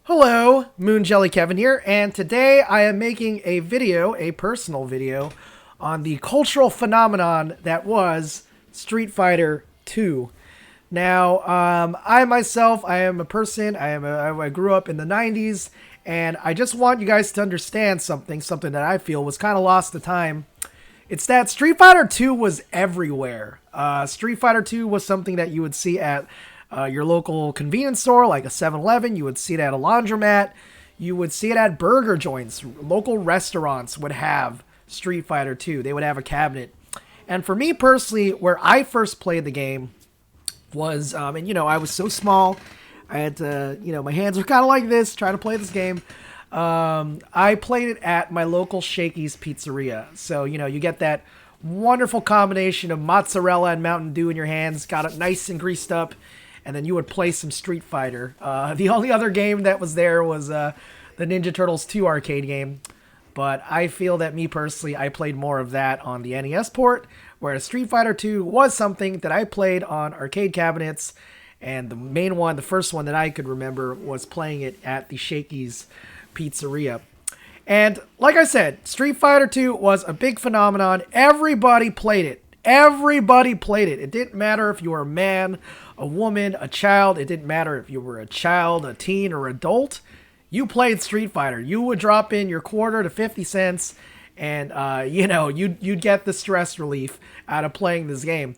Hello, Moon Jelly Kevin here, and today I am making a video, a personal video, on the cultural phenomenon that was Street Fighter 2. Now, I myself, I am a person, I grew up in the 90's, and I just want you guys to understand something that I feel was kind of lost to time. It's that Street Fighter 2 was everywhere. Street Fighter 2 was something that you would see at your local convenience store, like a 7-Eleven. You would see it at a laundromat. You would see it at burger joints. Local restaurants would have Street Fighter 2. They would have a cabinet. And for me personally, where I first played the game was, I was so small. I had to, my hands were kind of like this, trying to play this game. I played it at my local Shakey's Pizzeria. So, you get that wonderful combination of mozzarella and Mountain Dew in your hands, got it nice and greased up, and then you would play some Street Fighter. The only other game that was there was the Ninja Turtles 2 arcade game. But I feel that me personally, I played more of that on the NES port, whereas Street Fighter 2 was something that I played on arcade cabinets. And the main one, the first one that I could remember, was playing it at the Shakey's Pizzeria. And like I said, Street Fighter 2 was a big phenomenon. Everybody played it. Everybody played it. It didn't matter if you were a man, a woman, a child. It didn't matter if you were a child, a teen, or adult. You played Street Fighter. You would drop in your quarter to 50 cents, and you'd get the stress relief out of playing this game.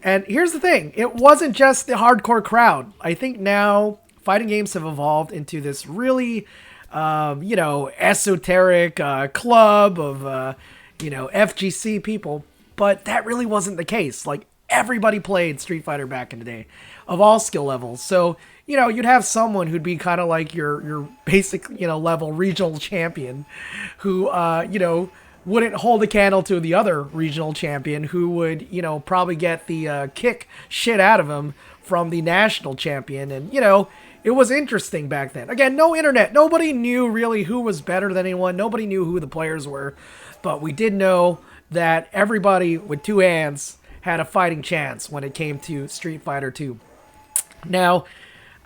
And here's the thing. It wasn't just the hardcore crowd. I think now fighting games have evolved into this really esoteric club of, FGC people. But that really wasn't the case. Like, everybody played Street Fighter back in the day of all skill levels. So, you'd have someone who'd be kind of like your basic, level regional champion who, wouldn't hold a candle to the other regional champion who would, probably get the kick shit out of him from the national champion. And, it was interesting back then. Again, no internet. Nobody knew really who was better than anyone. Nobody knew who the players were. But we did know that everybody with two hands had a fighting chance when it came to Street Fighter 2. Now,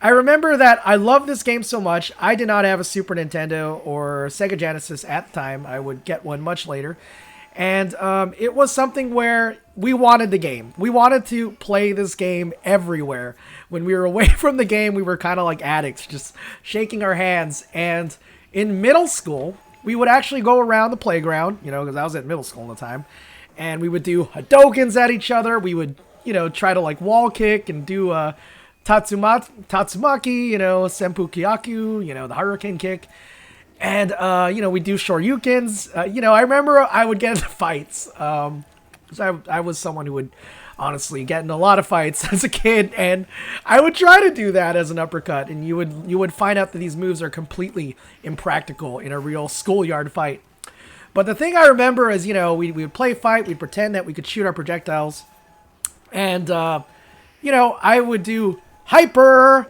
I remember that I loved this game so much. I did not have a Super Nintendo or Sega Genesis at the time. I would get one much later. And it was something where we wanted the game. We wanted to play this game everywhere. When we were away from the game, we were kind of like addicts, just shaking our hands. And in middle school, we would actually go around the playground, because I was at middle school at the time. And we would do Hadokens at each other. We would, try to like wall kick and do Tatsumaki, Senpu Kyaku, the Hurricane kick. And, we do Shoryukens. I remember I would get into fights. Because I was someone who would honestly get in a lot of fights as a kid. And I would try to do that as an uppercut. And you would find out that these moves are completely impractical in a real schoolyard fight. But the thing I remember is, we would play fight. We'd pretend that we could shoot our projectiles. And, I would do hyper,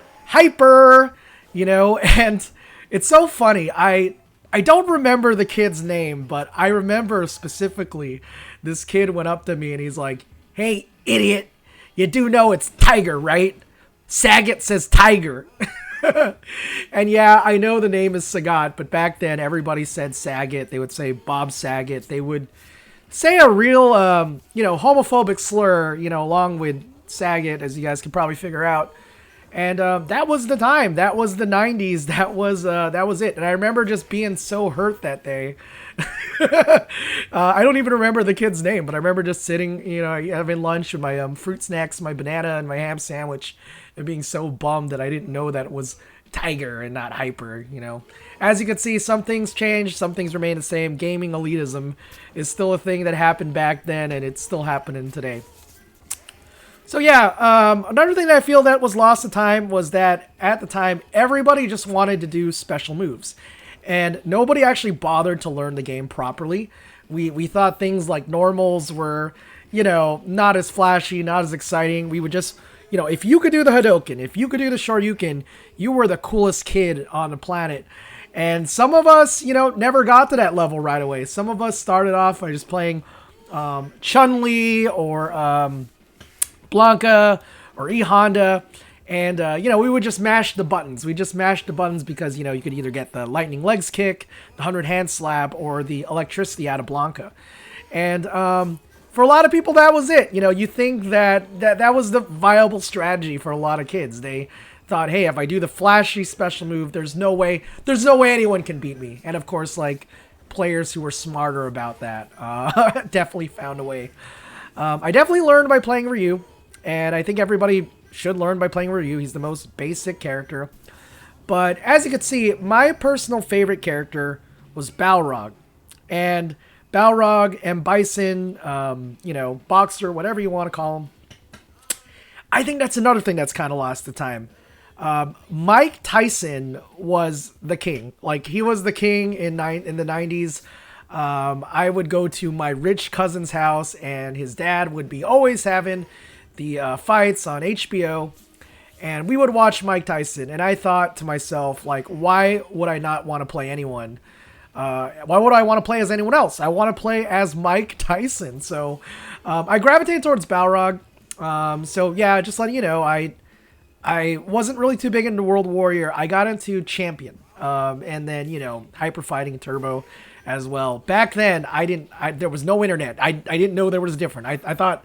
and it's so funny. I don't remember the kid's name, but I remember specifically this kid went up to me and he's like, "Hey, idiot, you do know it's Tiger, right? Sagat says Tiger." And yeah, I know the name is Sagat, but back then everybody said Saget. They would say Bob Saget. They would say a real, homophobic slur, along with Saget, as you guys can probably figure out. And that was the time. That was the 90's. That was it. And I remember just being so hurt that day. I don't even remember the kid's name, but I remember just sitting, having lunch with my fruit snacks, my banana, and my ham sandwich, and being so bummed that I didn't know that it was Tiger and not Hyper. As you can see, some things change, some things remain the same. Gaming elitism is still a thing that happened back then, and it's still happening today. So yeah, another thing that I feel that was lost to time was that at the time, everybody just wanted to do special moves. And nobody actually bothered to learn the game properly. We thought things like normals were, not as flashy, not as exciting. We would just, if you could do the Hadoken, if you could do the Shoryuken, you were the coolest kid on the planet. And some of us, never got to that level right away. Some of us started off by just playing Chun-Li or Blanca or E Honda, And, we would just mash the buttons. We just mashed the buttons because, you could either get the lightning legs kick, the 100 hand slap, or the electricity out of Blanca. And for a lot of people, that was it. You think that was the viable strategy for a lot of kids. They thought, hey, if I do the flashy special move, there's no way anyone can beat me. And of course, like, players who were smarter about that definitely found a way. I definitely learned by playing Ryu, and I think everybody should learn by playing Ryu. He's the most basic character. But as you can see, my personal favorite character was Balrog. And Balrog and Bison, Boxer, whatever you want to call him. I think that's another thing that's kind of lost to time. Mike Tyson was the king. Like, he was the king in the 90s. I would go to my rich cousin's house, and his dad would be always having the fights on HBO, and we would watch Mike Tyson. And I thought to myself, like, why would I not want to play anyone? Why would I want to play as anyone else? I want to play as Mike Tyson. So I gravitated towards Balrog. So yeah, just letting you know, I wasn't really too big into World Warrior. I got into Champion, and then, Hyper Fighting Turbo as well. Back then, there was no internet. I didn't know there was a difference. I thought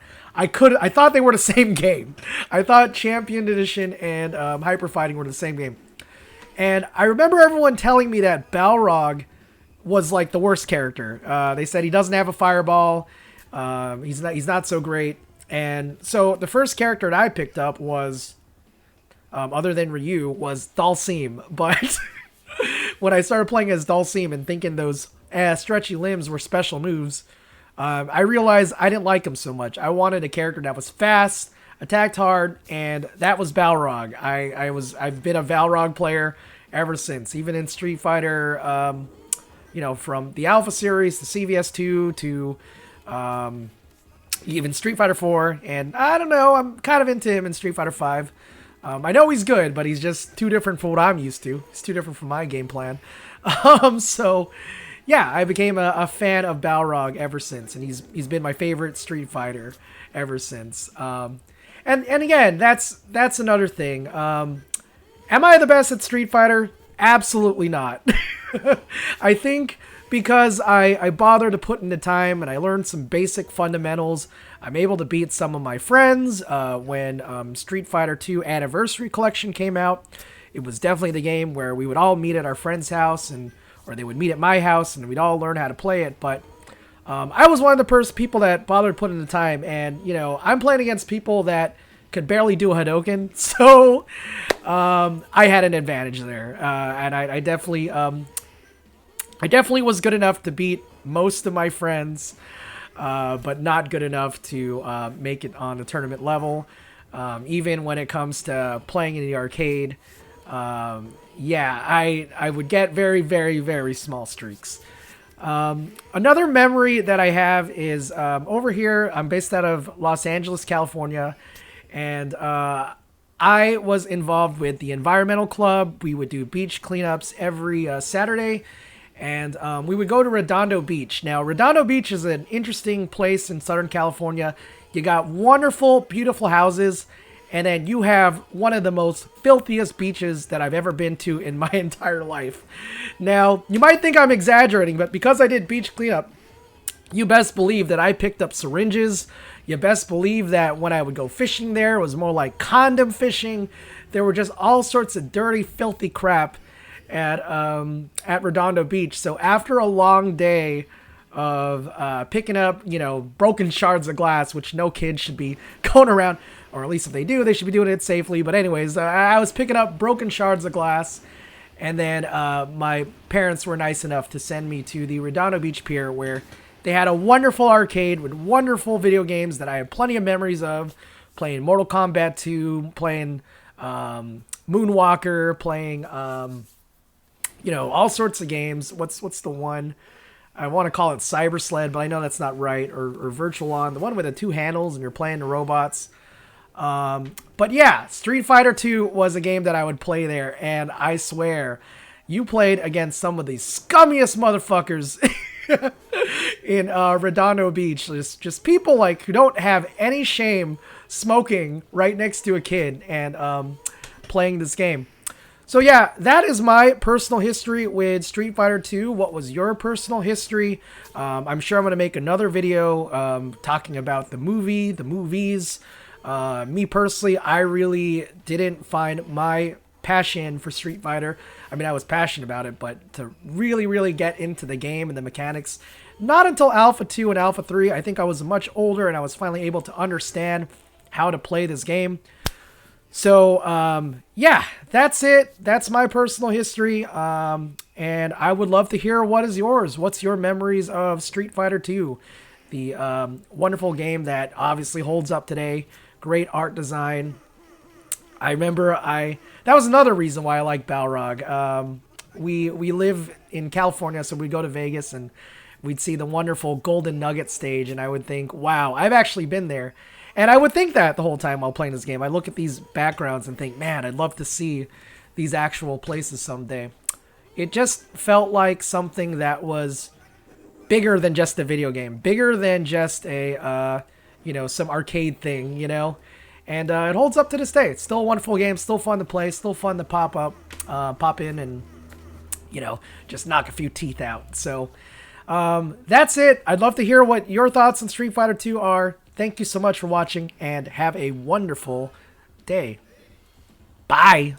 they were the same game. I thought Champion Edition and Hyper Fighting were the same game. And I remember everyone telling me that Balrog was like the worst character. They said he doesn't have a fireball. He's not so great. And so the first character that I picked up was, other than Ryu, was Dhalsim. But when I started playing as Dhalsim and thinking those stretchy limbs were special moves, I realized I didn't like him so much. I wanted a character that was fast, attacked hard, and that was Balrog. I've been a Balrog player ever since, even in Street Fighter, from the Alpha series to CVS2 to even Street Fighter 4, and I don't know, I'm kind of into him in Street Fighter 5. I know he's good, but he's just too different from what I'm used to. He's too different from my game plan. So yeah, I became a fan of Balrog ever since, and he's been my favorite Street Fighter ever since. And again, that's another thing. Am I the best at Street Fighter? Absolutely not. I think because I bothered to put in the time and I learned some basic fundamentals, I'm able to beat some of my friends. When Street Fighter 2 Anniversary Collection came out, it was definitely the game where we would all meet at our friend's house, or they would meet at my house, and we'd all learn how to play it. But I was one of the people that bothered putting in the time, and I'm playing against people that could barely do a Hadouken, so I had an advantage there, and I definitely was good enough to beat most of my friends, but not good enough to make it on the tournament level. Even when it comes to playing in the arcade, I would get very, very, very small streaks. Another memory that I have is over here. I'm based out of Los Angeles, California, and I was involved with the Environmental Club. We would do beach cleanups every Saturday, and we would go to Redondo Beach. Now, Redondo Beach is an interesting place in Southern California. You got wonderful, beautiful houses, and then you have one of the most filthiest beaches that I've ever been to in my entire life. Now, you might think I'm exaggerating, but because I did beach cleanup, you best believe that I picked up syringes. You best believe that when I would go fishing there, it was more like condom fishing. There were just all sorts of dirty, filthy crap at Redondo Beach. So after a long day of picking up, broken shards of glass, which no kid should be going around, or at least if they do, they should be doing it safely. But anyways, I was picking up broken shards of glass, and then my parents were nice enough to send me to the Redondo Beach Pier, where they had a wonderful arcade with wonderful video games that I have plenty of memories of, playing Mortal Kombat 2, playing Moonwalker, playing all sorts of games. What's the one? I want to call it Cyber Sled, but I know that's not right. Or Virtual On, the one with the two handles and you're playing the robots. But yeah, Street Fighter 2 was a game that I would play there, and I swear, you played against some of the scummiest motherfuckers in Redondo Beach. Just people who don't have any shame smoking right next to a kid, and playing this game. So yeah, that is my personal history with Street Fighter 2. What was your personal history? I'm sure I'm going to make another video talking about the movies. Me personally, I really didn't find my passion for Street Fighter. I mean, I was passionate about it, but to really get into the game and the mechanics, not until Alpha 2 and Alpha 3. I think I was much older and I was finally able to understand how to play this game. So, yeah, that's it. That's my personal history. And I would love to hear what is yours. What's your memories of Street Fighter 2? The wonderful game that obviously holds up today. Great art design. I remember that was another reason why I like Balrog. We live in California, so we'd go to Vegas and we'd see the wonderful Golden Nugget stage, and I would think, wow, I've actually been there. And I would think that the whole time while playing this game. I look at these backgrounds and think, man, I'd love to see these actual places someday. It just felt like something that was bigger than just a video game. Bigger than just a, some arcade thing, And it holds up to this day. It's still a wonderful game, still fun to play, still fun to pop in and, just knock a few teeth out. So that's it. I'd love to hear what your thoughts on Street Fighter 2 are. Thank you so much for watching, and have a wonderful day. Bye.